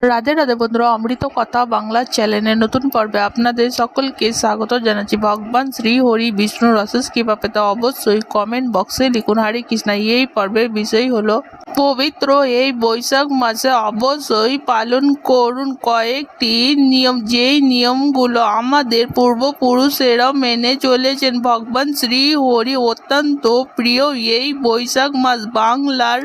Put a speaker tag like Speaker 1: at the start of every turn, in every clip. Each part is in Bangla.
Speaker 1: রাধে রাধে বন্ধুরা, অমৃত কথা বাংলা চ্যানেলের নতুন পর্বে আপনাদের সকলকে স্বাগত জানাচ্ছি। ভগবান শ্রী হরি বিষ্ণুর অশেষ কৃপা পেতে অবশ্যই কমেন্ট বক্সে লিখুন হরে কৃষ্ণ। এই পর্বের বিষয় হলো পবিত্র এই বৈশাখ মাসে অবশ্যই পালন করুন কয়েকটি নিয়ম, যেই নিয়মগুলো আমাদের পূর্বপুরুষেরা মেনে চলেছেন। ভগবান শ্রী হরি অত্যন্ত প্রিয় এই বৈশাখ মাস। বাংলার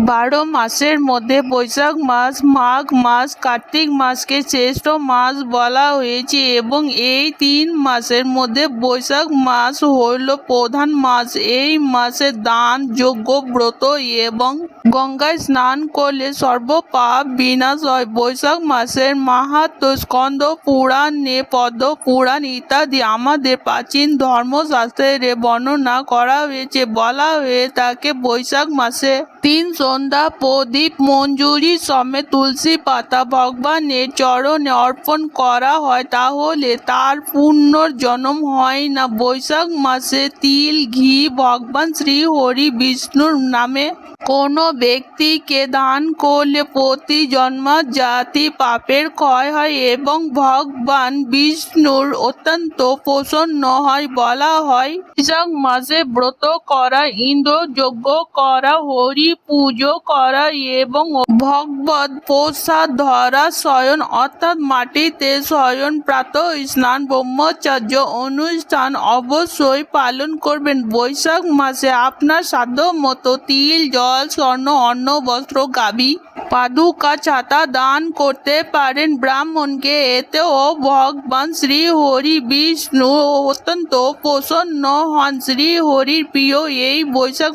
Speaker 1: 12 মাসের মধ্যে বৈশাখ মাস, মাঘ মাস, কার্তিক মাসকে শ্রেষ্ঠ মাস বলা হয়েছে এবং এই 3 মাসের মধ্যে বৈশাখ মাস হল প্রধান মাস। এই মাসে দান, যজ্ঞ, ব্রত এবং গঙ্গায় স্নান করলে সর্বপাপ বিনাশ হয়। বৈশাখ মাসের মাহাত্ম্য স্কন্দ পুরাণে, পদ্ম পুরাণ ইত্যাদি আমাদের প্রাচীন ধর্মশাস্ত্রে বর্ণনা করা হয়েছে। বলা হয়ে থাকে বৈশাখ মাসে 3 সন্ধ্যা প্রদীপ মঞ্জুরি সমেত তুলসী পাতা ভগবানের চরণে অর্পণ করা হয়, তাহলে তার পুনর্জন্ম হয় না। বৈশাখ মাসে তিল, ঘি ভগবান শ্রী হরি বিষ্ণুর নামে কোনো ব্যক্তিকে দান করলে প্রতি জন্মজাতি পাপের ক্ষয় হয় এবং ভগবান বিষ্ণুর অত্যন্ত প্রসন্ন হয়। বলা হয় বৈশাখ মাসে ব্রত করা, ইন্দ্র যজ্ঞ করা, হরি পুজো করা এবং ভগবত প্রসাদ ধরা, শয়ন অর্থাৎ মাটিতে শয়ন, প্রাতঃ স্নান, ব্রহ্মচর্য অনুষ্ঠান অবশ্যই পালন করবেন। বৈশাখ মাসে আপনার সাধ্য মতো তিল, জল, স্বর্ণ, অন্ন, বস্ত্র, গাভী, পাদুকা, ছাতা দান করতে পারেন ব্রাহ্মণকে। এতেও ভগবান শ্রী হরি বিষ্ণু অত্যন্ত প্রসন্ন হন। শ্রী হরির প্রিয় এই বৈশাখ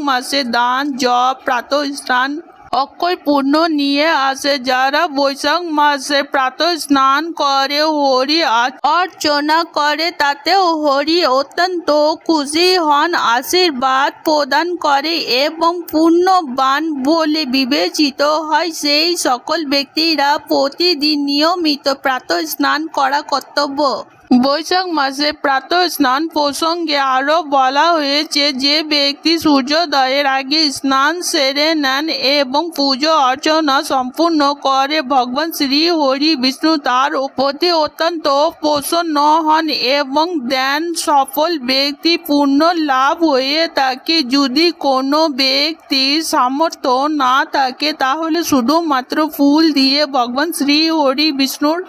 Speaker 1: মাসে দান, জপ, প্রাতঃ স্নান অক্ষয় পুণ্য নিয়ে আসে। যারা বৈশাখ মাসে প্রাতঃ স্নান করে, হরি অর্চনা করে, তাতেও হরি অত্যন্ত খুশি হন, আশীর্বাদ প্রদান করে এবং পুণ্যবান বলে বিবেচিত হয়। সেই সকল ব্যক্তিরা প্রতিদিন নিয়মিত প্রাতঃ স্নান করা কর্তব্য। বৈশাখ মাসে প্রাতঃ স্নান প্রসঙ্গে আরও বলা হয়েছে, যে ব্যক্তি সূর্যোদয়ের আগে স্নান সেরে নেন এবং পুজো অর্চনা সম্পূর্ণ করে, ভগবান শ্রী হরি বিষ্ণু তার প্রতি অত্যন্ত প্রসন্ন হন এবং দেন সফল ব্যক্তি পুণ্য লাভ হয়ে থাকে। যদি কোনো ব্যক্তির সামর্থ্য না থাকে তাহলে শুধুমাত্র ফুল দিয়ে ভগবান শ্রী হরি বিষ্ণুর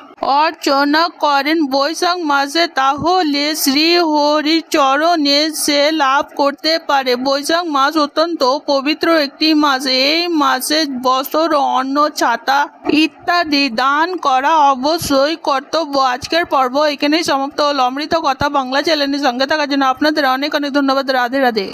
Speaker 1: অর্চনা করেন বৈশাখ মাসে, তাহলে শ্রী হরির চরণে সে লাভ করতে পারে। বৈশাখ মাস অত্যন্ত পবিত্র একটি মাস। এই মাসে বস্ত্র, অন্ন, ছাতা ইত্যাদি দান করা অবশ্যই কর্তব্য। আজকের পর্ব এখানেই সমাপ্ত হলো। অমৃত কথা বাংলা চ্যানেলের সঙ্গে থাকার জন্য আপনাদের অনেক অনেক ধন্যবাদ। রাধে রাধে।